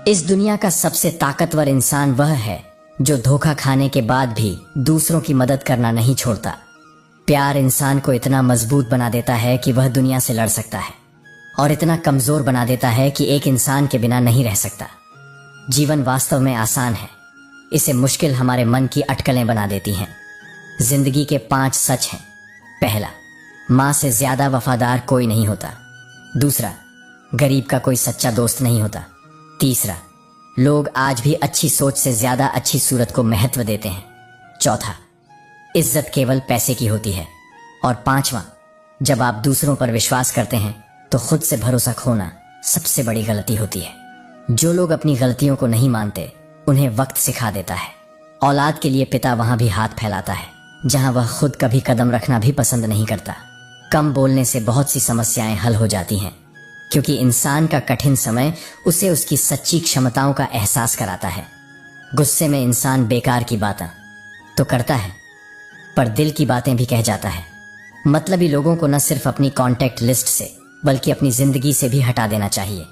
इस दुनिया का सबसे ताकतवर इंसान वह है जो धोखा खाने के बाद भी दूसरों की मदद करना नहीं छोड़ता। प्यार इंसान को इतना मजबूत बना देता है कि वह दुनिया से लड़ सकता है और इतना कमजोर बना देता है कि एक इंसान के बिना नहीं रह सकता। जीवन वास्तव में आसान है, इसे मुश्किल हमारे मन की अटकलें बना देती हैं। जिंदगी के 5 सच हैं। पहला, माँ से ज्यादा वफादार कोई नहीं होता। दूसरा, गरीब का कोई सच्चा दोस्त नहीं होता। तीसरा, लोग आज भी अच्छी सोच से ज्यादा अच्छी सूरत को महत्व देते हैं। चौथा, इज्जत केवल पैसे की होती है। और पांचवा, जब आप दूसरों पर विश्वास करते हैं तो खुद से भरोसा खोना सबसे बड़ी गलती होती है। जो लोग अपनी गलतियों को नहीं मानते उन्हें वक्त सिखा देता है। औलाद के लिए पिता वहां भी हाथ फैलाता है जहां वह खुद कभी कदम रखना भी पसंद नहीं करता। कम बोलने से बहुत सी समस्याएं हल हो जाती हैं, क्योंकि इंसान का कठिन समय उसे उसकी सच्ची क्षमताओं का एहसास कराता है। गुस्से में इंसान बेकार की बातें तो करता है, पर दिल की बातें भी कह जाता है। मतलबी लोगों को न सिर्फ अपनी कॉन्टैक्ट लिस्ट से बल्कि अपनी जिंदगी से भी हटा देना चाहिए,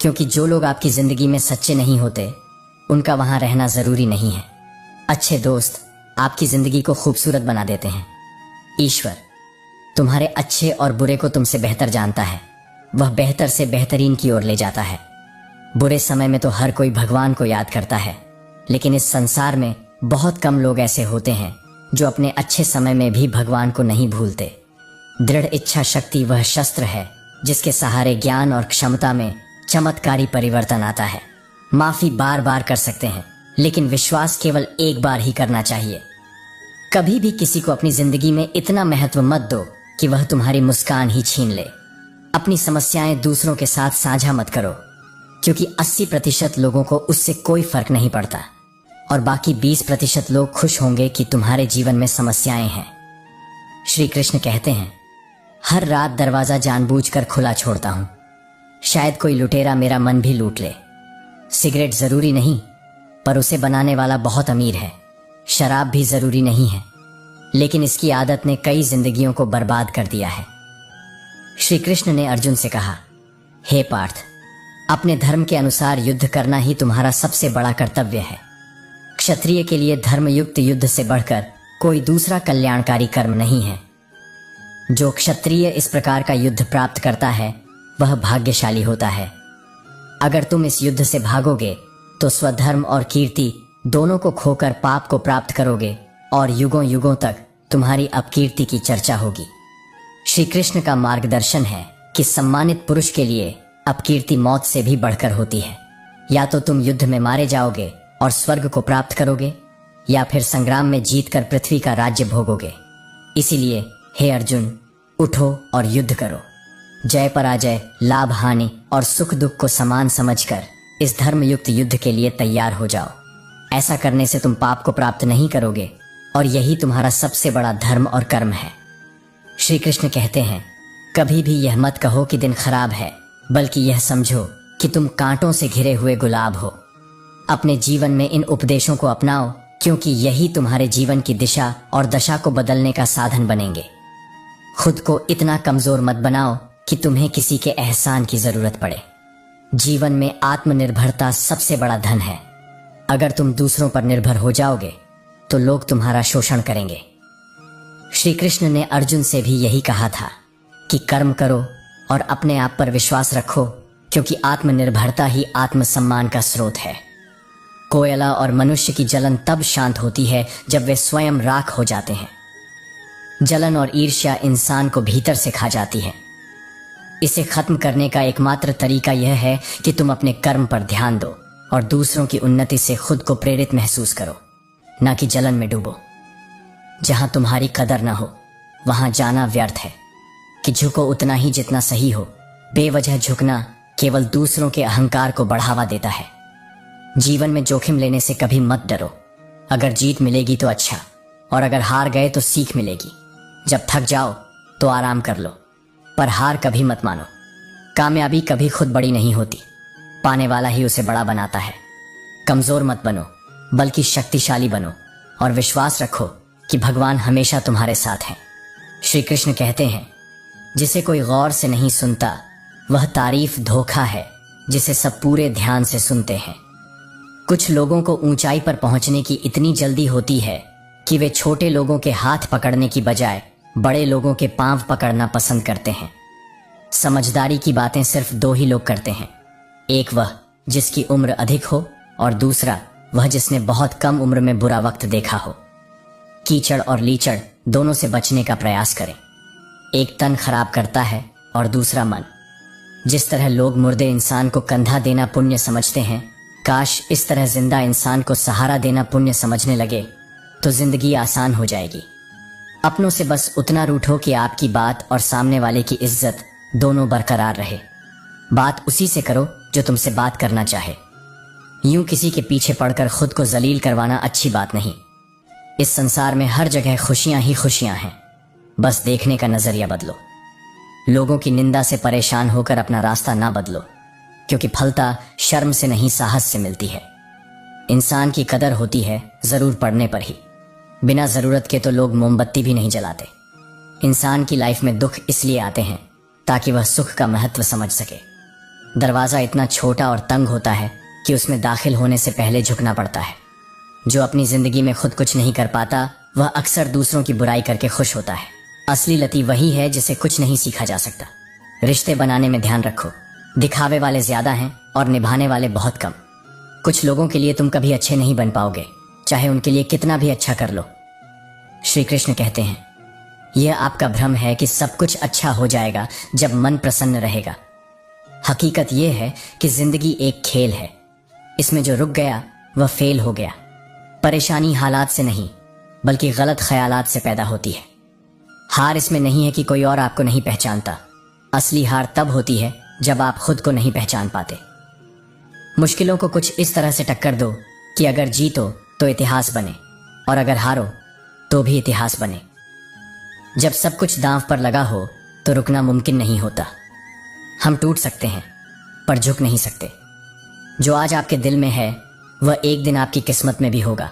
क्योंकि जो लोग आपकी जिंदगी में सच्चे नहीं होते उनका वहां रहना जरूरी नहीं है। अच्छे दोस्त आपकी जिंदगी को खूबसूरत बना देते हैं। ईश्वर तुम्हारे अच्छे और बुरे को तुमसे बेहतर जानता है, वह बेहतर से बेहतरीन की ओर ले जाता है। बुरे समय में तो हर कोई भगवान को याद करता है, लेकिन इस संसार में बहुत कम लोग ऐसे होते हैं जो अपने अच्छे समय में भी भगवान को नहीं भूलते। दृढ़ इच्छा शक्ति वह शस्त्र है जिसके सहारे ज्ञान और क्षमता में चमत्कारी परिवर्तन आता है। माफी बार बार कर सकते हैं, लेकिन विश्वास केवल एक बार ही करना चाहिए। कभी भी किसी को अपनी जिंदगी में इतना महत्व मत दो कि वह तुम्हारी मुस्कान ही छीन ले। अपनी समस्याएं दूसरों के साथ साझा मत करो, क्योंकि 80% लोगों को उससे कोई फर्क नहीं पड़ता और बाकी 20% लोग खुश होंगे कि तुम्हारे जीवन में समस्याएं हैं। श्री कृष्ण कहते हैं, हर रात दरवाजा जानबूझकर खुला छोड़ता हूं, शायद कोई लुटेरा मेरा मन भी लूट ले। सिगरेट जरूरी नहीं, पर उसे बनाने वाला बहुत अमीर है। शराब भी जरूरी नहीं है, लेकिन इसकी आदत ने कई जिंदगियों को बर्बाद कर दिया है। श्री कृष्ण ने अर्जुन से कहा, हे पार्थ, अपने धर्म के अनुसार युद्ध करना ही तुम्हारा सबसे बड़ा कर्तव्य है। क्षत्रिय के लिए धर्मयुक्त युद्ध से बढ़कर कोई दूसरा कल्याणकारी कर्म नहीं है। जो क्षत्रिय इस प्रकार का युद्ध प्राप्त करता है वह भाग्यशाली होता है। अगर तुम इस युद्ध से भागोगे तो स्वधर्म और कीर्ति दोनों को खोकर पाप को प्राप्त करोगे और युगों युगों तक तुम्हारी अपकीर्ति की चर्चा होगी। श्री कृष्ण का मार्गदर्शन है कि सम्मानित पुरुष के लिए अपकीर्ति मौत से भी बढ़कर होती है। या तो तुम युद्ध में मारे जाओगे और स्वर्ग को प्राप्त करोगे, या फिर संग्राम में जीतकर पृथ्वी का राज्य भोगोगे। इसीलिए हे अर्जुन, उठो और युद्ध करो। जय पराजय, लाभ हानि और सुख दुख को समान समझकर इस धर्मयुक्त युद्ध के लिए तैयार हो जाओ। ऐसा करने से तुम पाप को प्राप्त नहीं करोगे और यही तुम्हारा सबसे बड़ा धर्म और कर्म है। श्री कृष्ण कहते हैं, कभी भी यह मत कहो कि दिन खराब है, बल्कि यह समझो कि तुम कांटों से घिरे हुए गुलाब हो। अपने जीवन में इन उपदेशों को अपनाओ, क्योंकि यही तुम्हारे जीवन की दिशा और दशा को बदलने का साधन बनेंगे। खुद को इतना कमजोर मत बनाओ कि तुम्हें किसी के एहसान की जरूरत पड़े। जीवन में आत्मनिर्भरता सबसे बड़ा धन है। अगर तुम दूसरों पर निर्भर हो जाओगे तो लोग तुम्हारा शोषण करेंगे। श्री कृष्ण ने अर्जुन से भी यही कहा था कि कर्म करो और अपने आप पर विश्वास रखो, क्योंकि आत्मनिर्भरता ही आत्मसम्मान का स्रोत है। कोयला और मनुष्य की जलन तब शांत होती है जब वे स्वयं राख हो जाते हैं। जलन और ईर्ष्या इंसान को भीतर से खा जाती है। इसे खत्म करने का एकमात्र तरीका यह है कि तुम अपने कर्म पर ध्यान दो और दूसरों की उन्नति से खुद को प्रेरित महसूस करो, ना कि जलन में डूबो। जहां तुम्हारी कदर ना हो वहां जाना व्यर्थ है। कि झुको उतना ही जितना सही हो। बेवजह झुकना केवल दूसरों के अहंकार को बढ़ावा देता है। जीवन में जोखिम लेने से कभी मत डरो। अगर जीत मिलेगी तो अच्छा, और अगर हार गए तो सीख मिलेगी। जब थक जाओ तो आराम कर लो, पर हार कभी मत मानो। कामयाबी कभी खुद बड़ी नहीं होती, पाने वाला ही उसे बड़ा बनाता है। कमजोर मत बनो, बल्कि शक्तिशाली बनो और विश्वास रखो कि भगवान हमेशा तुम्हारे साथ हैं। श्री कृष्ण कहते हैं, जिसे कोई गौर से नहीं सुनता वह तारीफ धोखा है, जिसे सब पूरे ध्यान से सुनते हैं। कुछ लोगों को ऊंचाई पर पहुंचने की इतनी जल्दी होती है कि वे छोटे लोगों के हाथ पकड़ने की बजाय बड़े लोगों के पांव पकड़ना पसंद करते हैं। समझदारी की बातें सिर्फ दो ही लोग करते हैं, एक वह जिसकी उम्र अधिक हो और दूसरा वह जिसने बहुत कम उम्र में बुरा वक्त देखा हो। कीचड़ और लीचड़ दोनों से बचने का प्रयास करें। एक तन खराब करता है और दूसरा मन। जिस तरह लोग मुर्दे इंसान को कंधा देना पुण्य समझते हैं, काश इस तरह जिंदा इंसान को सहारा देना पुण्य समझने लगे तो जिंदगी आसान हो जाएगी। अपनों से बस उतना रूठो कि आपकी बात और सामने वाले की इज्जत दोनों बरकरार रहे। बात उसी से करो जो तुमसे बात करना चाहे। यूं किसी के पीछे पड़कर खुद को जलील करवाना अच्छी बात नहीं। इस संसार में हर जगह खुशियां ही खुशियां हैं, बस देखने का नजरिया बदलो। लोगों की निंदा से परेशान होकर अपना रास्ता ना बदलो, क्योंकि फलता शर्म से नहीं साहस से मिलती है। इंसान की कदर होती है जरूर पड़ने पर ही। बिना जरूरत के तो लोग मोमबत्ती भी नहीं जलाते। इंसान की लाइफ में दुख इसलिए आते हैं ताकि वह सुख का महत्व समझ सके। दरवाजा इतना छोटा और तंग होता है कि उसमें दाखिल होने से पहले झुकना पड़ता है। जो अपनी जिंदगी में खुद कुछ नहीं कर पाता वह अक्सर दूसरों की बुराई करके खुश होता है। असली लती वही है जिसे कुछ नहीं सीखा जा सकता। रिश्ते बनाने में ध्यान रखो, दिखावे वाले ज्यादा हैं और निभाने वाले बहुत कम। कुछ लोगों के लिए तुम कभी अच्छे नहीं बन पाओगे, चाहे उनके लिए कितना भी अच्छा कर लो। श्री कृष्ण कहते हैं, यह आपका भ्रम है कि सब कुछ अच्छा हो जाएगा जब मन प्रसन्न रहेगा। हकीकत यह है कि जिंदगी एक खेल है, इसमें जो रुक गया वह फेल हो गया। परेशानी हालात से नहीं बल्कि गलत ख्यालात से पैदा होती है। हार इसमें नहीं है कि कोई और आपको नहीं पहचानता, असली हार तब होती है जब आप खुद को नहीं पहचान पाते। मुश्किलों को कुछ इस तरह से टक्कर दो कि अगर जीतो तो इतिहास बने और अगर हारो तो भी इतिहास बने। जब सब कुछ दांव पर लगा हो तो रुकना मुमकिन नहीं होता। हम टूट सकते हैं पर झुक नहीं सकते। जो आज आपके दिल में है वह एक दिन आपकी किस्मत में भी होगा,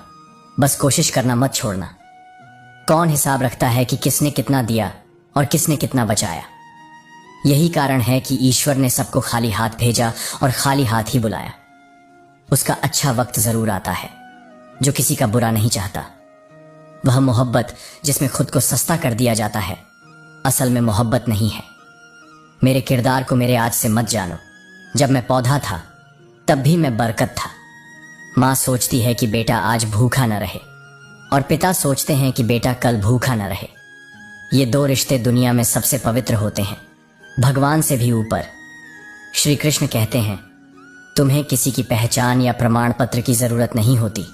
बस कोशिश करना मत छोड़ना। कौन हिसाब रखता है कि किसने कितना दिया और किसने कितना बचाया। यही कारण है कि ईश्वर ने सबको खाली हाथ भेजा और खाली हाथ ही बुलाया। उसका अच्छा वक्त जरूर आता है जो किसी का बुरा नहीं चाहता। वह मोहब्बत जिसमें खुद को सस्ता कर दिया जाता है असल में मोहब्बत नहीं है। मेरे किरदार को मेरे आज से मत जानो। जब मैं पौधा था तब भी मैं बरकत था। माँ सोचती है कि बेटा आज भूखा न रहे और पिता सोचते हैं कि बेटा कल भूखा न रहे। ये दो रिश्ते दुनिया में सबसे पवित्र होते हैं, भगवान से भी ऊपर। श्री कृष्ण कहते हैं, तुम्हें किसी की पहचान या प्रमाण पत्र की जरूरत नहीं होती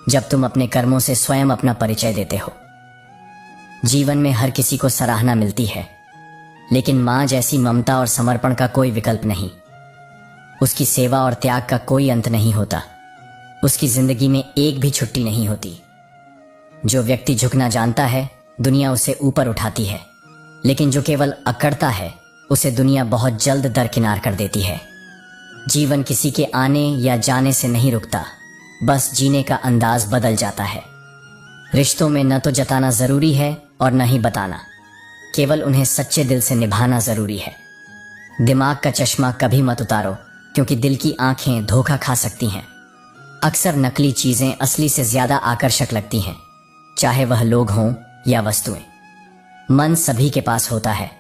जब तुम अपने कर्मों से स्वयं अपना परिचय देते हो। जीवन में हर किसी को सराहना मिलती है, लेकिन मां जैसी ममता और समर्पण का कोई विकल्प नहीं। उसकी सेवा और त्याग का कोई अंत नहीं होता। उसकी जिंदगी में एक भी छुट्टी नहीं होती। जो व्यक्ति झुकना जानता है दुनिया उसे ऊपर उठाती है, लेकिन जो केवल अकड़ता है उसे दुनिया बहुत जल्द दरकिनार कर देती है। जीवन किसी के आने या जाने से नहीं रुकता, बस जीने का अंदाज बदल जाता है। रिश्तों में न तो जताना जरूरी है और न ही बताना, केवल उन्हें सच्चे दिल से निभाना जरूरी है। दिमाग का चश्मा कभी मत उतारो, क्योंकि दिल की आंखें धोखा खा सकती हैं। अक्सर नकली चीजें असली से ज्यादा आकर्षक लगती हैं, चाहे वह लोग हों या वस्तुएं। मन सभी के पास होता है,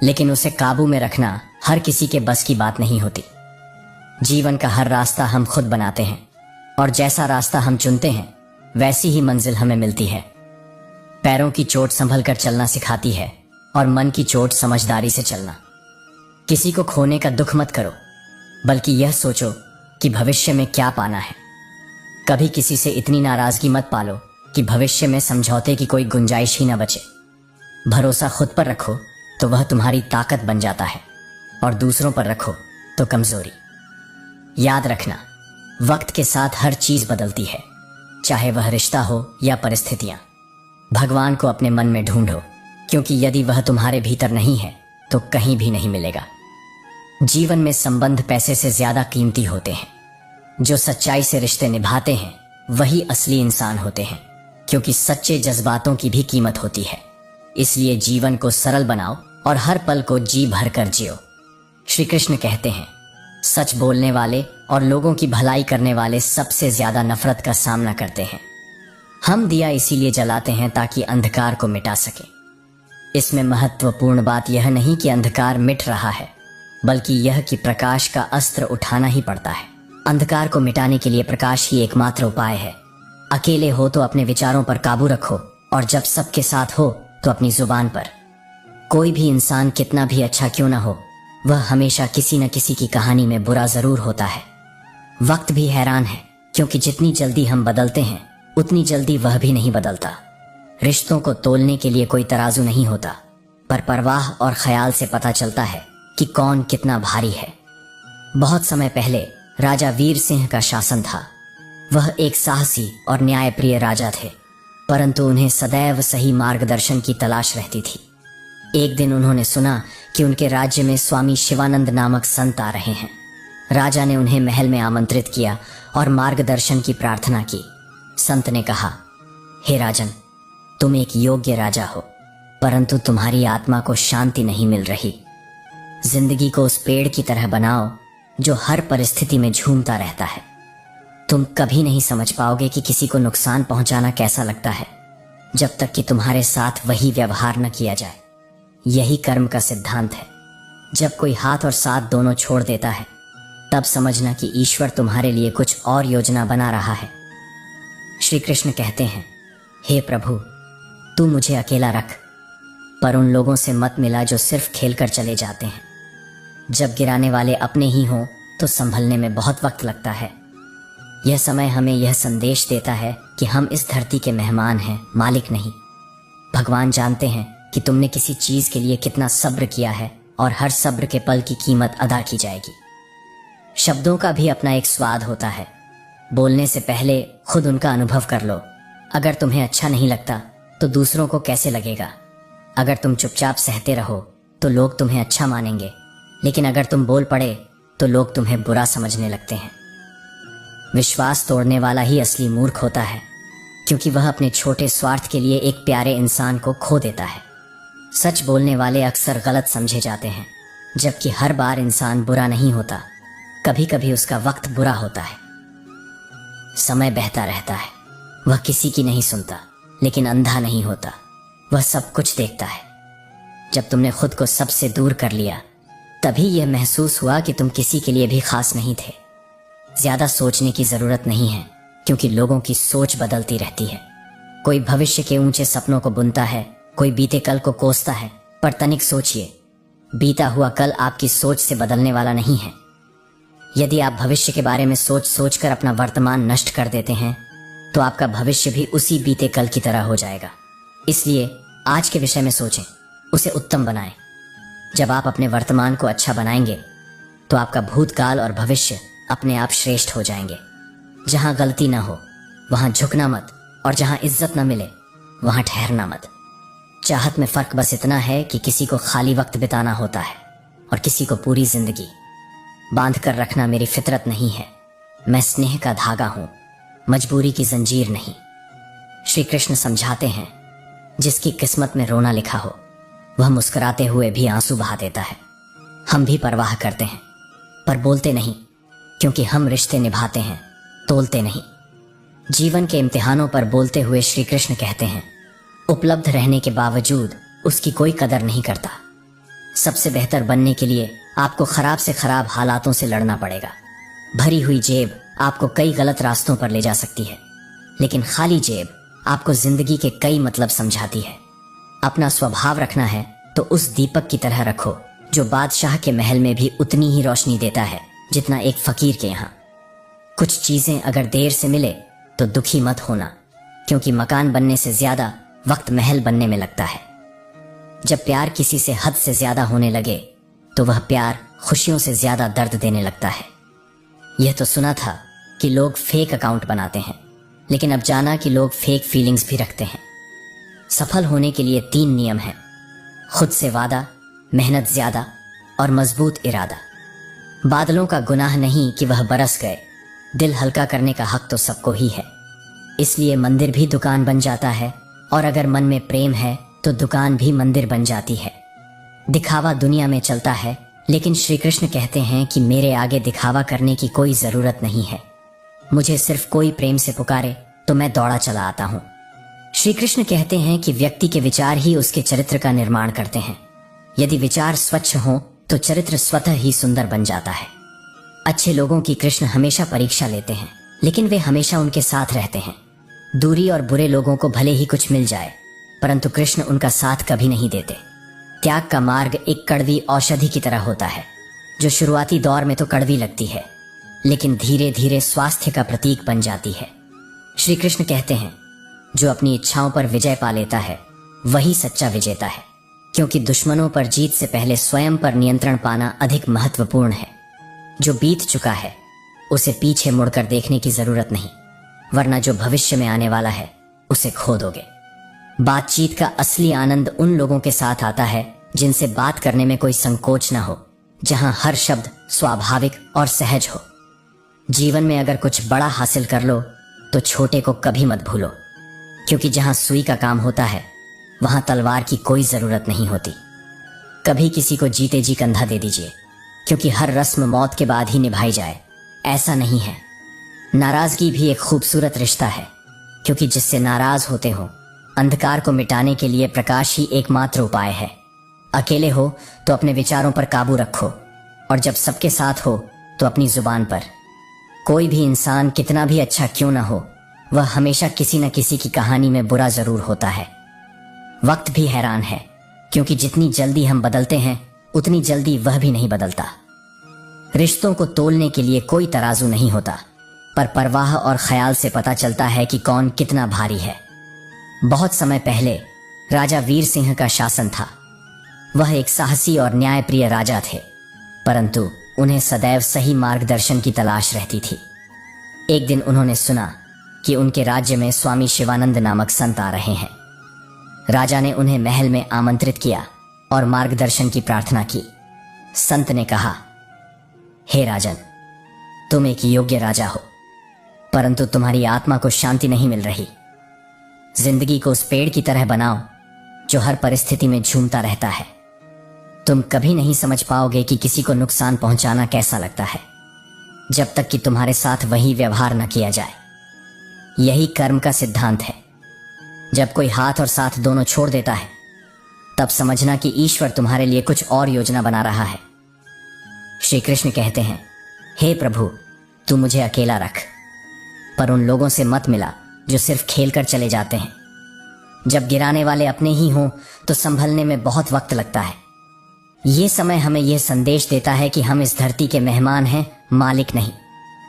लेकिन उसे काबू में रखना हर किसी के बस की बात नहीं होती। जीवन का हर रास्ता हम खुद बनाते हैं, और जैसा रास्ता हम चुनते हैं वैसी ही मंजिल हमें मिलती है। पैरों की चोट संभल कर चलना सिखाती है और मन की चोट समझदारी से चलना। किसी को खोने का दुख मत करो, बल्कि यह सोचो कि भविष्य में क्या पाना है। कभी किसी से इतनी नाराजगी मत पालो कि भविष्य में समझौते की कोई गुंजाइश ही न बचे। भरोसा खुद पर रखो तो वह तुम्हारी ताकत बन जाता है, और दूसरों पर रखो तो कमजोरी। याद रखना, वक्त के साथ हर चीज बदलती है, चाहे वह रिश्ता हो या परिस्थितियां। भगवान को अपने मन में ढूंढो, क्योंकि यदि वह तुम्हारे भीतर नहीं है तो कहीं भी नहीं मिलेगा। जीवन में संबंध पैसे से ज्यादा कीमती होते हैं। जो सच्चाई से रिश्ते निभाते हैं वही असली इंसान होते हैं, क्योंकि सच्चे जज्बातों की भी कीमत होती है। इसलिए जीवन को सरल बनाओ और हर पल को जी भर कर जियो। श्री कृष्ण कहते हैं, सच बोलने वाले और लोगों की भलाई करने वाले सबसे ज्यादा नफरत का सामना करते हैं। हम दिया इसीलिए जलाते हैं ताकि अंधकार को मिटा सके। इसमें महत्वपूर्ण बात यह नहीं कि अंधकार मिट रहा है, बल्कि यह कि प्रकाश का अस्त्र उठाना ही पड़ता है। अंधकार को मिटाने के लिए प्रकाश ही एकमात्र उपाय है। अकेले हो तो अपने विचारों पर काबू रखो, और जब सबके साथ हो तो अपनी जुबान पर। कोई भी इंसान कितना भी अच्छा क्यों ना हो, वह हमेशा किसी न किसी की कहानी में बुरा जरूर होता है। वक्त भी हैरान है, क्योंकि जितनी जल्दी हम बदलते हैं उतनी जल्दी वह भी नहीं बदलता। रिश्तों को तोलने के लिए कोई तराजू नहीं होता, पर परवाह और ख्याल से पता चलता है कि कौन कितना भारी है। बहुत समय पहले राजा वीर सिंह का शासन था। वह एक साहसी और न्यायप्रिय राजा थे, परंतु उन्हें सदैव सही मार्गदर्शन की तलाश रहती थी। एक दिन उन्होंने सुना कि उनके राज्य में स्वामी शिवानंद नामक संत आ रहे हैं। राजा ने उन्हें महल में आमंत्रित किया और मार्गदर्शन की प्रार्थना की। संत ने कहा, हे राजन, तुम एक योग्य राजा हो, परंतु तुम्हारी आत्मा को शांति नहीं मिल रही। जिंदगी को उस पेड़ की तरह बनाओ जो हर परिस्थिति में झूमता रहता है। तुम कभी नहीं समझ पाओगे कि किसी को नुकसान पहुंचाना कैसा लगता है, जब तक कि तुम्हारे साथ वही व्यवहार न किया जाए। यही कर्म का सिद्धांत है। जब कोई हाथ और साथ दोनों छोड़ देता है, तब समझना कि ईश्वर तुम्हारे लिए कुछ और योजना बना रहा है। श्री कृष्ण कहते हैं, हे प्रभु, तू मुझे अकेला रख, पर उन लोगों से मत मिला जो सिर्फ खेलकर चले जाते हैं। जब गिराने वाले अपने ही हों तो संभलने में बहुत वक्त लगता है। यह समय हमें यह संदेश देता है कि हम इस धरती के मेहमान हैं, मालिक नहीं। भगवान जानते हैं कि तुमने किसी चीज के लिए कितना सब्र किया है, और हर सब्र के पल की कीमत अदा की जाएगी। शब्दों का भी अपना एक स्वाद होता है। बोलने से पहले खुद उनका अनुभव कर लो। अगर तुम्हें अच्छा नहीं लगता तो दूसरों को कैसे लगेगा। अगर तुम चुपचाप सहते रहो तो लोग तुम्हें अच्छा मानेंगे, लेकिन अगर तुम बोल पड़े तो लोग तुम्हें बुरा समझने लगते हैं। विश्वास तोड़ने वाला ही असली मूर्ख होता है, क्योंकि वह अपने छोटे स्वार्थ के लिए एक प्यारे इंसान को खो देता है। सच बोलने वाले अक्सर गलत समझे जाते हैं, जबकि हर बार इंसान बुरा नहीं होता। कभी कभी उसका वक्त बुरा होता है। समय बहता रहता है, वह किसी की नहीं सुनता, लेकिन अंधा नहीं होता, वह सब कुछ देखता है। जब तुमने खुद को सबसे दूर कर लिया, तभी यह महसूस हुआ कि तुम किसी के लिए भी खास नहीं थे। ज्यादा सोचने की जरूरत नहीं है, क्योंकि लोगों की सोच बदलती रहती है। कोई भविष्य के ऊंचे सपनों को बुनता है, कोई बीते कल को कोसता है, पर तनिक सोचिए, बीता हुआ कल आपकी सोच से बदलने वाला नहीं है। यदि आप भविष्य के बारे में सोच सोचकर अपना वर्तमान नष्ट कर देते हैं, तो आपका भविष्य भी उसी बीते कल की तरह हो जाएगा। इसलिए आज के विषय में सोचें, उसे उत्तम बनाएं। जब आप अपने वर्तमान को अच्छा बनाएंगे, तो आपका भूतकाल और भविष्य अपने आप श्रेष्ठ हो जाएंगे। जहां गलती ना हो वहां झुकना मत, और जहां इज्जत न मिले वहां ठहरना मत। चाहत में फर्क बस इतना है कि किसी को खाली वक्त बिताना होता है और किसी को पूरी जिंदगी। बांध कर रखना मेरी फितरत नहीं है। मैं स्नेह का धागा हूं, मजबूरी की जंजीर नहीं। श्री कृष्ण समझाते हैं, जिसकी किस्मत में रोना लिखा हो वह मुस्कुराते हुए भी आंसू बहा देता है। हम भी परवाह करते हैं, पर बोलते नहीं, क्योंकि हम रिश्ते निभाते हैं, तोलते नहीं। जीवन के इम्तिहानों पर बोलते हुए श्री कृष्ण कहते हैं, उपलब्ध रहने के बावजूद उसकी कोई कदर नहीं करता। सबसे बेहतर बनने के लिए आपको खराब से खराब हालातों से लड़ना पड़ेगा। भरी हुई जेब आपको कई गलत रास्तों पर ले जा सकती है, लेकिन खाली जेब आपको जिंदगी के कई मतलब समझाती है। अपना स्वभाव रखना है तो उस दीपक की तरह रखो, जो बादशाह के महल में भी उतनी ही रोशनी देता है जितना एक फकीर के यहाँ। कुछ चीजें अगर देर से मिले तो दुखी मत होना, क्योंकि मकान बनने से ज्यादा वक्त महल बनने में लगता है। जब प्यार किसी से हद से ज्यादा होने लगे, तो वह प्यार खुशियों से ज्यादा दर्द देने लगता है। यह तो सुना था कि लोग फेक अकाउंट बनाते हैं, लेकिन अब जाना कि लोग फेक फीलिंग्स भी रखते हैं। सफल होने के लिए 3 नियम हैं: खुद से वादा, मेहनत ज्यादा और मजबूत इरादा। बादलों का गुनाह नहीं कि वह बरस गए, दिल हल्का करने का हक तो सबको ही है। इसलिए मंदिर भी दुकान बन जाता है, और अगर मन में प्रेम है तो दुकान भी मंदिर बन जाती है। दिखावा दुनिया में चलता है, लेकिन श्री कृष्ण कहते हैं कि मेरे आगे दिखावा करने की कोई जरूरत नहीं है। मुझे सिर्फ कोई प्रेम से पुकारे तो मैं दौड़ा चला आता हूँ। श्री कृष्ण कहते हैं कि व्यक्ति के विचार ही उसके चरित्र का निर्माण करते हैं। यदि विचार स्वच्छ हो तो चरित्र स्वतः ही सुंदर बन जाता है। अच्छे लोगों की कृष्ण हमेशा परीक्षा लेते हैं, लेकिन वे हमेशा उनके साथ रहते हैं। दूरी और बुरे लोगों को भले ही कुछ मिल जाए, परंतु कृष्ण उनका साथ कभी नहीं देते। त्याग का मार्ग एक कड़वी औषधि की तरह होता है, जो शुरुआती दौर में तो कड़वी लगती है, लेकिन धीरे धीरे स्वास्थ्य का प्रतीक बन जाती है। श्री कृष्ण कहते हैं, जो अपनी इच्छाओं पर विजय पा लेता है वही सच्चा विजेता है, क्योंकि दुश्मनों पर जीत से पहले स्वयं पर नियंत्रण पाना अधिक महत्वपूर्ण है। जो बीत चुका है उसे पीछे मुड़कर देखने की जरूरत नहीं, वरना जो भविष्य में आने वाला है उसे खो दोगे। बातचीत का असली आनंद उन लोगों के साथ आता है जिनसे बात करने में कोई संकोच न हो, जहां हर शब्द स्वाभाविक और सहज हो। जीवन में अगर कुछ बड़ा हासिल कर लो तो छोटे को कभी मत भूलो, क्योंकि जहां सुई का काम होता है वहां तलवार की कोई जरूरत नहीं होती। कभी किसी को जीते जी कंधा दे दीजिए, क्योंकि हर रस्म मौत के बाद ही निभाई जाए ऐसा नहीं है। नाराजगी भी एक खूबसूरत रिश्ता है, क्योंकि जिससे नाराज होते हो अंधकार को मिटाने के लिए प्रकाश ही एकमात्र उपाय है। अकेले हो तो अपने विचारों पर काबू रखो, और जब सबके साथ हो तो अपनी जुबान पर। कोई भी इंसान कितना भी अच्छा क्यों ना हो, वह हमेशा किसी न किसी की कहानी में बुरा जरूर होता है। वक्त भी हैरान है, क्योंकि जितनी जल्दी हम बदलते हैं उतनी जल्दी वह भी नहीं बदलता। रिश्तों को तोलने के लिए कोई तराजू नहीं होता, पर परवाह और ख्याल से पता चलता है कि कौन कितना भारी है। बहुत समय पहले राजा वीर सिंह का शासन था। वह एक साहसी और न्यायप्रिय राजा थे, परंतु उन्हें सदैव सही मार्गदर्शन की तलाश रहती थी। एक दिन उन्होंने सुना कि उनके राज्य में स्वामी शिवानंद नामक संत आ रहे हैं। राजा ने उन्हें महल में आमंत्रित किया और मार्गदर्शन की प्रार्थना की। संत ने कहा, हे राजन, तुम एक योग्य राजा हो, परंतु तुम्हारी आत्मा को शांति नहीं मिल रही। जिंदगी को उस पेड़ की तरह बनाओ जो हर परिस्थिति में झूमता रहता है। तुम कभी नहीं समझ पाओगे कि किसी को नुकसान पहुंचाना कैसा लगता है, जब तक कि तुम्हारे साथ वही व्यवहार न किया जाए। यही कर्म का सिद्धांत है। जब कोई हाथ और साथ दोनों छोड़ देता है, तब समझना कि ईश्वर तुम्हारे लिए कुछ और योजना बना रहा है। श्री कृष्ण कहते हैं, हे प्रभु, तू मुझे अकेला रख, पर उन लोगों से मत मिला जो सिर्फ खेल कर चले जाते हैं। जब गिराने वाले अपने ही हों तो संभलने में बहुत वक्त लगता है। ये समय हमें यह संदेश देता है कि हम इस धरती के मेहमान हैं, मालिक नहीं।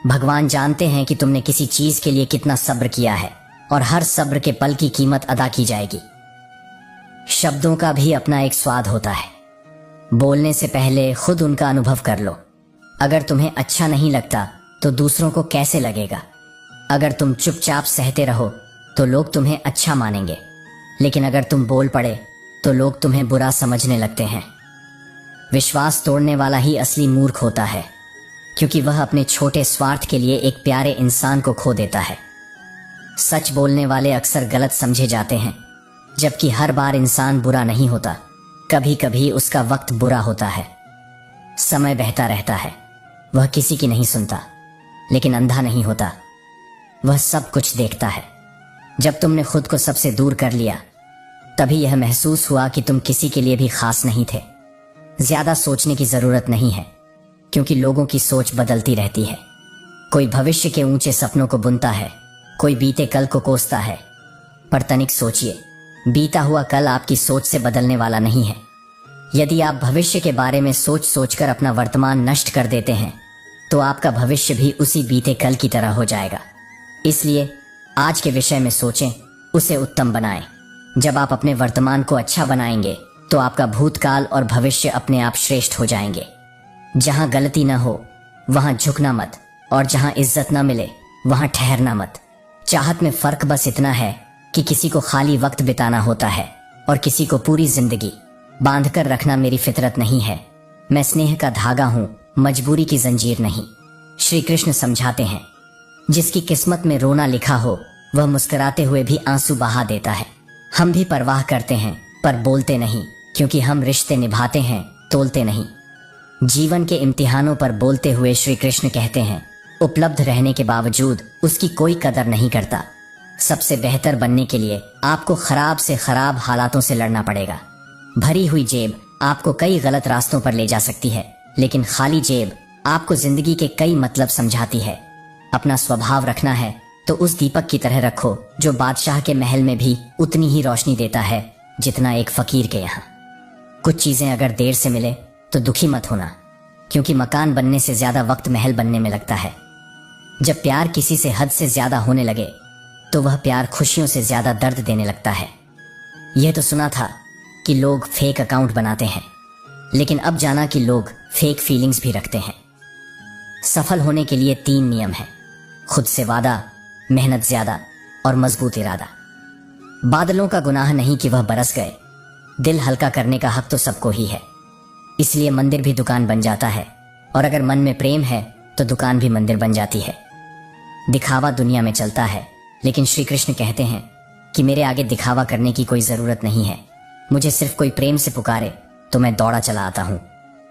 भगवान जानते हैं कि तुमने किसी चीज के लिए कितना सब्र किया है, और हर सब्र के पल की कीमत अदा की जाएगी। शब्दों का भी अपना एक स्वाद होता है। बोलने से पहले खुद उनका अनुभव कर लो। अगर तुम्हें अच्छा नहीं लगता तो दूसरों को कैसे लगेगा? अगर तुम चुपचाप सहते रहो तो लोग तुम्हें अच्छा मानेंगे, लेकिन अगर तुम बोल पड़े तो लोग तुम्हें बुरा समझने लगते हैं। विश्वास तोड़ने वाला ही असली मूर्ख होता है, क्योंकि वह अपने छोटे स्वार्थ के लिए एक प्यारे इंसान को खो देता है। सच बोलने वाले अक्सर गलत समझे जाते हैं, जबकि हर बार इंसान बुरा नहीं होता। कभी कभी उसका वक्त बुरा होता है। समय बहता रहता है, वह किसी की नहीं सुनता, लेकिन अंधा नहीं होता, वह सब कुछ देखता है। जब तुमने खुद को सबसे दूर कर लिया, तभी यह महसूस हुआ कि तुम किसी के लिए भी खास नहीं थे। ज्यादा सोचने की जरूरत नहीं है, क्योंकि लोगों की सोच बदलती रहती है। कोई भविष्य के ऊंचे सपनों को बुनता है, कोई बीते कल को कोसता है, पर तनिक सोचिए, बीता हुआ कल आपकी सोच से बदलने वाला नहीं है। यदि आप भविष्य के बारे में सोच सोचकर अपना वर्तमान नष्ट कर देते हैं, तो आपका भविष्य भी उसी बीते कल की तरह हो जाएगा। इसलिए आज के विषय में सोचें, उसे उत्तम बनाएं। जब आप अपने वर्तमान को अच्छा बनाएंगे तो आपका भूतकाल और भविष्य अपने आप श्रेष्ठ हो जाएंगे। जहां गलती न हो वहां झुकना मत, और जहां इज्जत न मिले वहां ठहरना मत। चाहत में फर्क बस इतना है कि किसी को खाली वक्त बिताना होता है और किसी को पूरी जिंदगी बांधकर रखना मेरी फितरत नहीं है। मैं स्नेह का धागा हूं, मजबूरी की जंजीर नहीं। श्री कृष्ण समझाते हैं, जिसकी किस्मत में रोना लिखा हो वह मुस्कुराते हुए भी आंसू बहा देता है। हम भी परवाह करते हैं पर बोलते नहीं, क्योंकि हम रिश्ते निभाते हैं, तोलते नहीं। जीवन के इम्तिहानों पर बोलते हुए श्री कृष्ण कहते हैं, उपलब्ध रहने के बावजूद उसकी कोई कदर नहीं करता। सबसे बेहतर बनने के लिए आपको खराब से खराब हालातों से लड़ना पड़ेगा। भरी हुई जेब आपको कई गलत रास्तों पर ले जा सकती है, लेकिन खाली जेब आपको जिंदगी के कई मतलब समझाती है। अपना स्वभाव रखना है तो उस दीपक की तरह रखो जो बादशाह के महल में भी उतनी ही रोशनी देता है जितना एक फकीर के यहाँ। कुछ चीजें अगर देर से मिले तो दुखी मत होना, क्योंकि मकान बनने से ज्यादा वक्त महल बनने में लगता है। जब प्यार किसी से हद से ज्यादा होने लगे तो वह प्यार खुशियों से ज्यादा दर्द देने लगता है। यह तो सुना था कि लोग फेक अकाउंट बनाते हैं, लेकिन अब जाना कि लोग फेक फीलिंग्स भी रखते हैं। सफल होने के लिए 3 नियम हैं: खुद से वादा, मेहनत ज्यादा और मजबूत इरादा। बादलों का गुनाह नहीं कि वह बरस गए, दिल हल्का करने का हक तो सबको ही है। इसलिए मंदिर भी दुकान बन जाता है, और अगर मन में प्रेम है तो दुकान भी मंदिर बन जाती है। दिखावा दुनिया में चलता है, लेकिन श्री कृष्ण कहते हैं कि मेरे आगे दिखावा करने की कोई जरूरत नहीं है। मुझे सिर्फ कोई प्रेम से पुकारे तो मैं दौड़ा चला आता हूँ।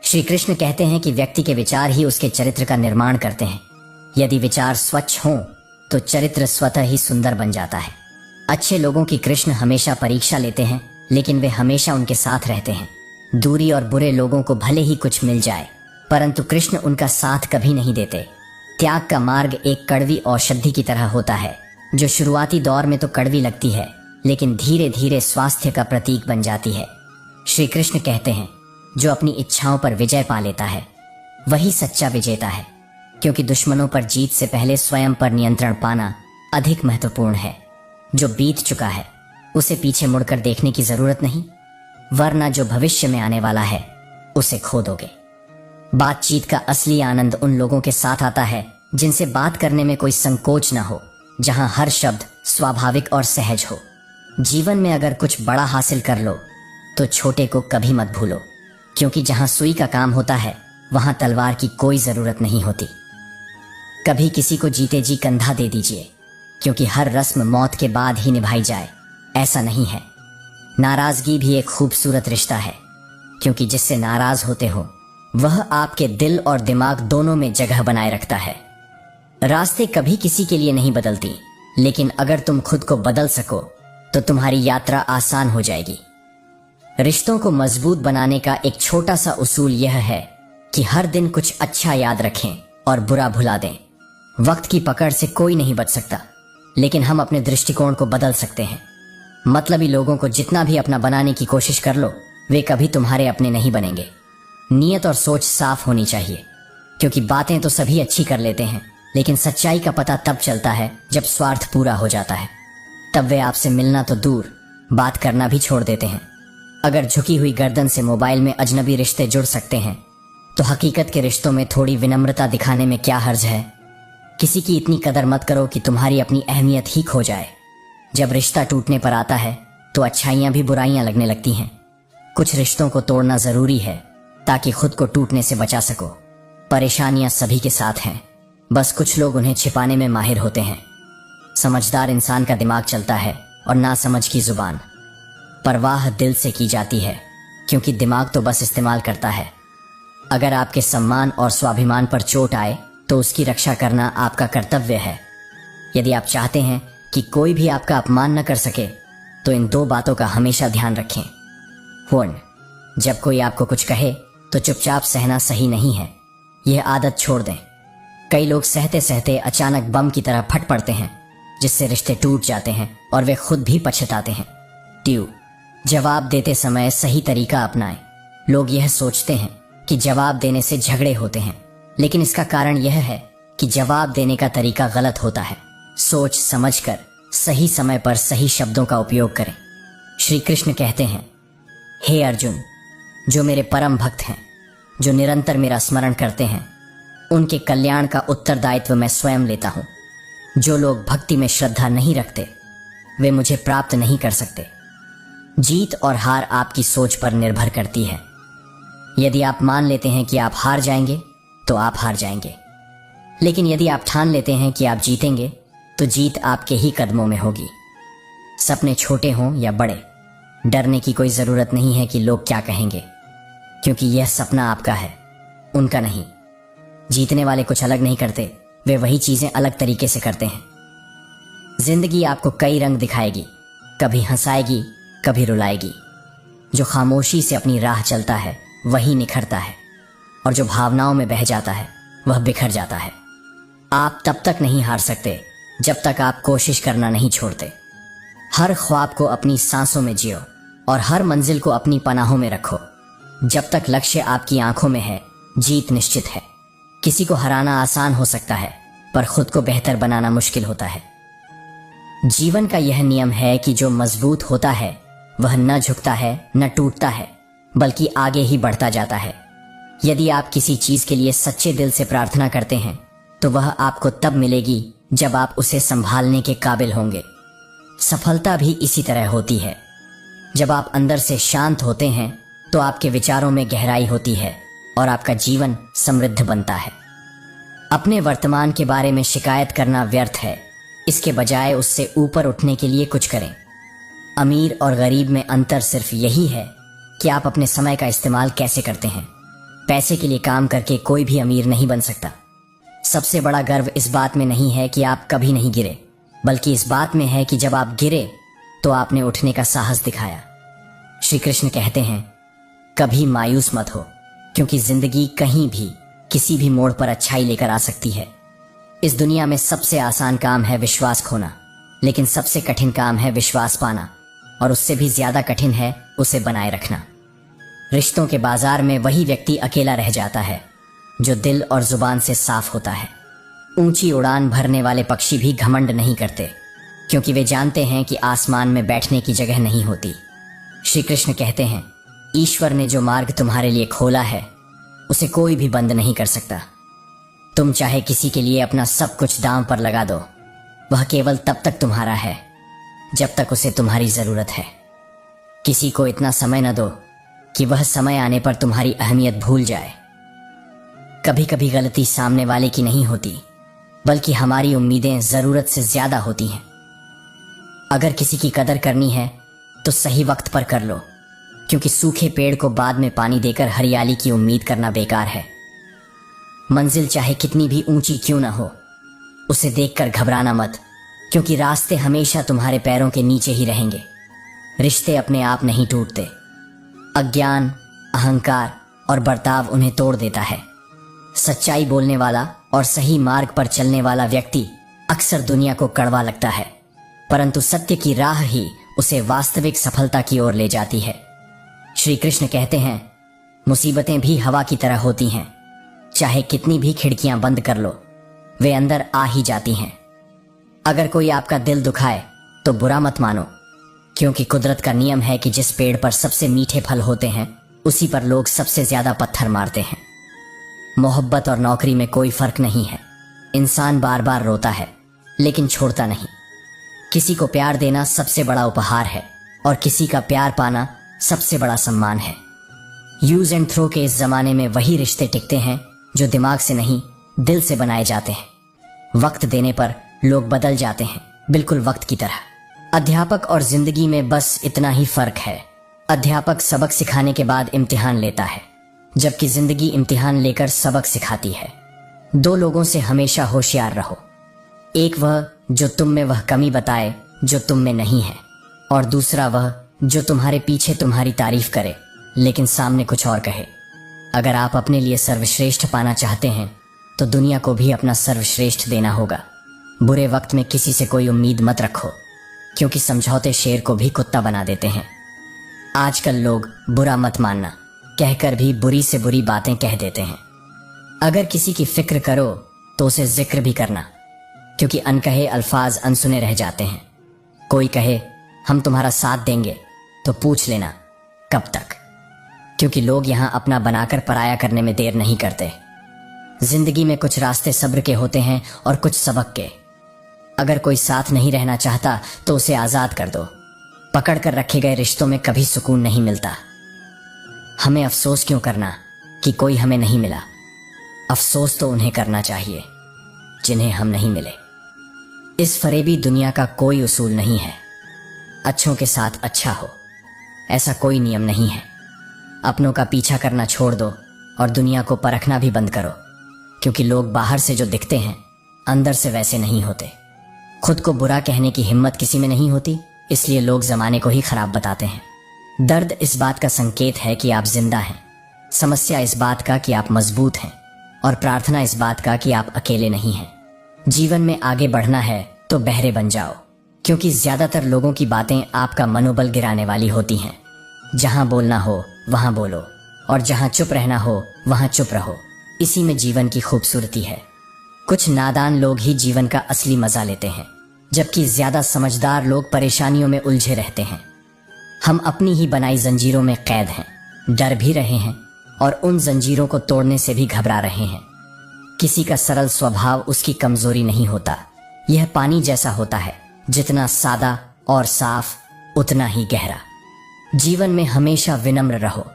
श्री कृष्ण कहते हैं कि व्यक्ति के विचार ही उसके चरित्र का निर्माण करते हैं। यदि विचार स्वच्छ हों तो चरित्र स्वतः ही सुंदर बन जाता है। अच्छे लोगों की कृष्ण हमेशा परीक्षा लेते हैं, लेकिन वे हमेशा उनके साथ रहते हैं। दूरी और बुरे लोगों को भले ही कुछ मिल जाए, परंतु कृष्ण उनका साथ कभी नहीं देते। त्याग का मार्ग एक कड़वी औषधि की तरह होता है, जो शुरुआती दौर में तो कड़वी लगती है, लेकिन धीरे धीरे स्वास्थ्य का प्रतीक बन जाती है। श्री कृष्ण कहते हैं, जो अपनी इच्छाओं पर विजय पा लेता है वही सच्चा विजेता है, क्योंकि दुश्मनों पर जीत से पहले स्वयं पर नियंत्रण पाना अधिक महत्वपूर्ण है। जो बीत चुका है उसे पीछे मुड़कर देखने की जरूरत नहीं, वरना जो भविष्य में आने वाला है उसे खो दोगे। बातचीत का असली आनंद उन लोगों के साथ आता है जिनसे बात करने में कोई संकोच न हो, जहां हर शब्द स्वाभाविक और सहज हो। जीवन में अगर कुछ बड़ा हासिल कर लो तो छोटे को कभी मत भूलो, क्योंकि जहां सुई का काम होता है वहां तलवार की कोई जरूरत नहीं होती। कभी किसी को जीते जी कंधा दे दीजिए, क्योंकि हर रस्म मौत के बाद ही निभाई जाए ऐसा नहीं है। नाराजगी भी एक खूबसूरत रिश्ता है, क्योंकि जिससे नाराज होते हो वह आपके दिल और दिमाग दोनों में जगह बनाए रखता है। रास्ते कभी किसी के लिए नहीं बदलती, लेकिन अगर तुम खुद को बदल सको तो तुम्हारी यात्रा आसान हो जाएगी। रिश्तों को मजबूत बनाने का एक छोटा सा उसूल यह है कि हर दिन कुछ अच्छा याद रखें और बुरा भुला दें। वक्त की पकड़ से कोई नहीं बच सकता, लेकिन हम अपने दृष्टिकोण को बदल सकते हैं। मतलबी लोगों को जितना भी अपना बनाने की कोशिश कर लो, वे कभी तुम्हारे अपने नहीं बनेंगे। नियत और सोच साफ होनी चाहिए, क्योंकि बातें तो सभी अच्छी कर लेते हैं, लेकिन सच्चाई का पता तब चलता है जब स्वार्थ पूरा हो जाता है। तब वे आपसे मिलना तो दूर, बात करना भी छोड़ देते हैं। अगर झुकी हुई गर्दन से मोबाइल में अजनबी रिश्ते जुड़ सकते हैं, तो हकीकत के रिश्तों में थोड़ी विनम्रता दिखाने में क्या हर्ज है। किसी की इतनी कदर मत करो कि तुम्हारी अपनी अहमियत ही खो जाए। जब रिश्ता टूटने पर आता है तो अच्छाइयां भी बुराइयां लगने लगती हैं। कुछ रिश्तों को तोड़ना जरूरी है ताकि खुद को टूटने से बचा सको। परेशानियां सभी के साथ हैं, बस कुछ लोग उन्हें छिपाने में माहिर होते हैं। समझदार इंसान का दिमाग चलता है और नासमझ की जुबान। परवाह दिल से की जाती है, क्योंकि दिमाग तो बस इस्तेमाल करता है। अगर आपके सम्मान और स्वाभिमान पर चोट आए तो उसकी रक्षा करना आपका कर्तव्य है। यदि आप चाहते हैं कि कोई भी आपका अपमान न कर सके, तो इन 2 बातों का हमेशा ध्यान रखें। 1. जब कोई आपको कुछ कहे तो चुपचाप सहना सही नहीं है। यह आदत छोड़ दें। कई लोग सहते सहते अचानक बम की तरह फट पड़ते हैं, जिससे रिश्ते टूट जाते हैं और वे खुद भी पछताते हैं। 2. जवाब देते समय सही तरीका अपनाएं। लोग यह सोचते हैं कि जवाब देने से झगड़े होते हैं, लेकिन इसका कारण यह है कि जवाब देने का तरीका गलत होता है। सोच समझकर सही समय पर सही शब्दों का उपयोग करें। श्री कृष्ण कहते हैं, हे अर्जुन, जो मेरे परम भक्त हैं, जो निरंतर मेरा स्मरण करते हैं, उनके कल्याण का उत्तरदायित्व मैं स्वयं लेता हूं। जो लोग भक्ति में श्रद्धा नहीं रखते वे मुझे प्राप्त नहीं कर सकते। जीत और हार आपकी सोच पर निर्भर करती है। यदि आप मान लेते हैं कि आप हार जाएंगे तो आप हार जाएंगे, लेकिन यदि आप ठान लेते हैं कि आप जीतेंगे तो जीत आपके ही कदमों में होगी। सपने छोटे हों या बड़े, डरने की कोई जरूरत नहीं है कि लोग क्या कहेंगे, क्योंकि यह सपना आपका है। उनका नहीं। जीतने वाले कुछ अलग नहीं करते, वे वही चीजें अलग तरीके से करते हैं। जिंदगी आपको कई रंग दिखाएगी, कभी हंसाएगी, कभी रुलाएगी। जो खामोशी से अपनी राह चलता है वही निखरता है, और जो भावनाओं में बह जाता है वह बिखर जाता है। आप तब तक नहीं हार सकते जब तक आप कोशिश करना नहीं छोड़ते। हर ख्वाब को अपनी सांसों में जियो और हर मंजिल को अपनी पनाहों में रखो। जब तक लक्ष्य आपकी आंखों में है, जीत निश्चित है। किसी को हराना आसान हो सकता है, पर खुद को बेहतर बनाना मुश्किल होता है। जीवन का यह नियम है कि जो मजबूत होता है वह न झुकता है, न टूटता है, बल्कि आगे ही बढ़ता जाता है। यदि आप किसी चीज के लिए सच्चे दिल से प्रार्थना करते हैं तो वह आपको तब मिलेगी जब आप उसे संभालने के काबिल होंगे। सफलता भी इसी तरह होती है। जब आप अंदर से शांत होते हैं तो आपके विचारों में गहराई होती है और आपका जीवन समृद्ध बनता है। अपने वर्तमान के बारे में शिकायत करना व्यर्थ है, इसके बजाय उससे ऊपर उठने के लिए कुछ करें। अमीर और गरीब में अंतर सिर्फ यही है कि आप अपने समय का इस्तेमाल कैसे करते हैं। पैसे के लिए काम करके कोई भी अमीर नहीं बन सकता। सबसे बड़ा गर्व इस बात में नहीं है कि आप कभी नहीं गिरे, बल्कि इस बात में है कि जब आप गिरे तो आपने उठने का साहस दिखाया। श्री कृष्ण कहते हैं, कभी मायूस मत हो, क्योंकि जिंदगी कहीं भी किसी भी मोड़ पर अच्छाई लेकर आ सकती है। इस दुनिया में सबसे आसान काम है विश्वास खोना, लेकिन सबसे कठिन काम है विश्वास पाना, और उससे भी ज्यादा कठिन है उसे बनाए रखना। रिश्तों के बाजार में वही व्यक्ति अकेला रह जाता है जो दिल और जुबान से साफ होता है। ऊंची उड़ान भरने वाले पक्षी भी घमंड नहीं करते, क्योंकि वे जानते हैं कि आसमान में बैठने की जगह नहीं होती। श्री कृष्ण कहते हैं, ईश्वर ने जो मार्ग तुम्हारे लिए खोला है उसे कोई भी बंद नहीं कर सकता। तुम चाहे किसी के लिए अपना सब कुछ दांव पर लगा दो, वह केवल तब तक तुम्हारा है जब तक उसे तुम्हारी जरूरत है। किसी को इतना समय न दो कि वह समय आने पर तुम्हारी अहमियत भूल जाए। कभी कभी गलती सामने वाले की नहीं होती, बल्कि हमारी उम्मीदें जरूरत से ज्यादा होती हैं। अगर किसी की कदर करनी है तो सही वक्त पर कर लो, क्योंकि सूखे पेड़ को बाद में पानी देकर हरियाली की उम्मीद करना बेकार है। मंजिल चाहे कितनी भी ऊंची क्यों ना हो, उसे देखकर घबराना मत, क्योंकि रास्ते हमेशा तुम्हारे पैरों के नीचे ही रहेंगे। रिश्ते अपने आप नहीं टूटते, अज्ञान, अहंकार और बर्ताव उन्हें तोड़ देता है। सच्चाई बोलने वाला और सही मार्ग पर चलने वाला व्यक्ति अक्सर दुनिया को कड़वा लगता है, परंतु सत्य की राह ही उसे वास्तविक सफलता की ओर ले जाती है। श्री कृष्ण कहते हैं, मुसीबतें भी हवा की तरह होती हैं, चाहे कितनी भी खिड़कियां बंद कर लो, वे अंदर आ ही जाती हैं। अगर कोई आपका दिल दुखाए तो बुरा मत मानो, क्योंकि कुदरत का नियम है कि जिस पेड़ पर सबसे मीठे फल होते हैं उसी पर लोग सबसे ज्यादा पत्थर मारते हैं। मोहब्बत और नौकरी में कोई फर्क नहीं है। इंसान बार बार रोता है लेकिन छोड़ता नहीं। किसी को प्यार देना सबसे बड़ा उपहार है और किसी का प्यार पाना सबसे बड़ा सम्मान है। यूज एंड थ्रो के इस जमाने में वही रिश्ते टिकते हैं जो दिमाग से नहीं, दिल से बनाए जाते हैं। वक्त देने पर लोग बदल जाते हैं, बिल्कुल वक्त की तरह। अध्यापक और जिंदगी में बस इतना ही फर्क है। अध्यापक सबक सिखाने के बाद इम्तिहान लेता है, जबकि जिंदगी इम्तिहान लेकर सबक सिखाती है। दो लोगों से हमेशा होशियार रहो, एक वह जो तुम में वह कमी बताए जो तुम में नहीं है, और दूसरा वह जो तुम्हारे पीछे तुम्हारी तारीफ करे लेकिन सामने कुछ और कहे। अगर आप अपने लिए सर्वश्रेष्ठ पाना चाहते हैं तो दुनिया को भी अपना सर्वश्रेष्ठ देना होगा। बुरे वक्त में किसी से कोई उम्मीद मत रखो, क्योंकि समझौते शेर को भी कुत्ता बना देते हैं। आजकल लोग बुरा मत मानना कहकर भी बुरी से बुरी बातें कह देते हैं। अगर किसी की फिक्र करो तो उसे जिक्र भी करना, क्योंकि अनकहे अल्फाज अनसुने रह जाते हैं। कोई कहे हम तुम्हारा साथ देंगे तो पूछ लेना कब तक, क्योंकि लोग यहां अपना बनाकर पराया करने में देर नहीं करते। जिंदगी में कुछ रास्ते सब्र के होते हैं और कुछ सबक के। अगर कोई साथ नहीं रहना चाहता तो उसे आजाद कर दो। पकड़ कर रखे गए रिश्तों में कभी सुकून नहीं मिलता। हमें अफसोस क्यों करना कि कोई हमें नहीं मिला। अफसोस तो उन्हें करना चाहिए जिन्हें हम नहीं मिले। इस फरेबी दुनिया का कोई उसूल नहीं है। अच्छों के साथ अच्छा हो, ऐसा कोई नियम नहीं है। अपनों का पीछा करना छोड़ दो और दुनिया को परखना भी बंद करो, क्योंकि लोग बाहर से जो दिखते हैं अंदर से वैसे नहीं होते। खुद को बुरा कहने की हिम्मत किसी में नहीं होती, इसलिए लोग जमाने को ही खराब बताते हैं। दर्द इस बात का संकेत है कि आप जिंदा हैं, समस्या इस बात का कि आप मजबूत हैं, और प्रार्थना इस बात का कि आप अकेले नहीं हैं। जीवन में आगे बढ़ना है तो बहरे बन जाओ, क्योंकि ज्यादातर लोगों की बातें आपका मनोबल गिराने वाली होती हैं। जहां बोलना हो वहां बोलो, और जहां चुप रहना हो वहां चुप रहो। इसी में जीवन की खूबसूरती है। कुछ नादान लोग ही जीवन का असली मजा लेते हैं, जबकि ज्यादा समझदार लोग परेशानियों में उलझे रहते हैं। हम अपनी ही बनाई जंजीरों में कैद हैं, डर भी रहे हैं और उन जंजीरों को तोड़ने से भी घबरा रहे हैं। किसी का सरल स्वभाव उसकी कमजोरी नहीं होता। यह पानी जैसा होता है, जितना सादा और साफ उतना ही गहरा। जीवन में हमेशा विनम्र रहो,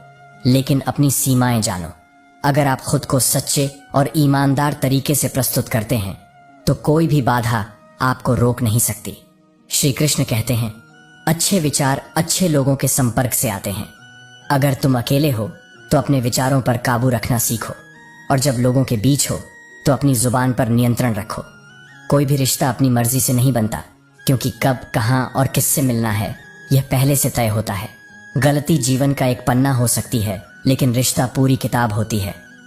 लेकिन अपनी सीमाएं जानो। अगर आप खुद को सच्चे और ईमानदार तरीके से प्रस्तुत करते हैं तो कोई भी बाधा आपको रोक नहीं सकती। श्री कृष्ण कहते हैं, अच्छे विचार अच्छे लोगों के संपर्क से आते हैं। अगर तुम अकेले हो तो अपने विचारों पर काबू रखना सीखो, और जब लोगों के बीच हो तो अपनी जुबान पर नियंत्रण रखो। कोई भी रिश्ता अपनी मर्जी से नहीं बनता, क्योंकि कब, कहां और किससे मिलना है यह पहले से तय होता है। गलती जीवन का एक पन्ना हो सकती है, लेकिन रिश्ता पूरी किताब होती है।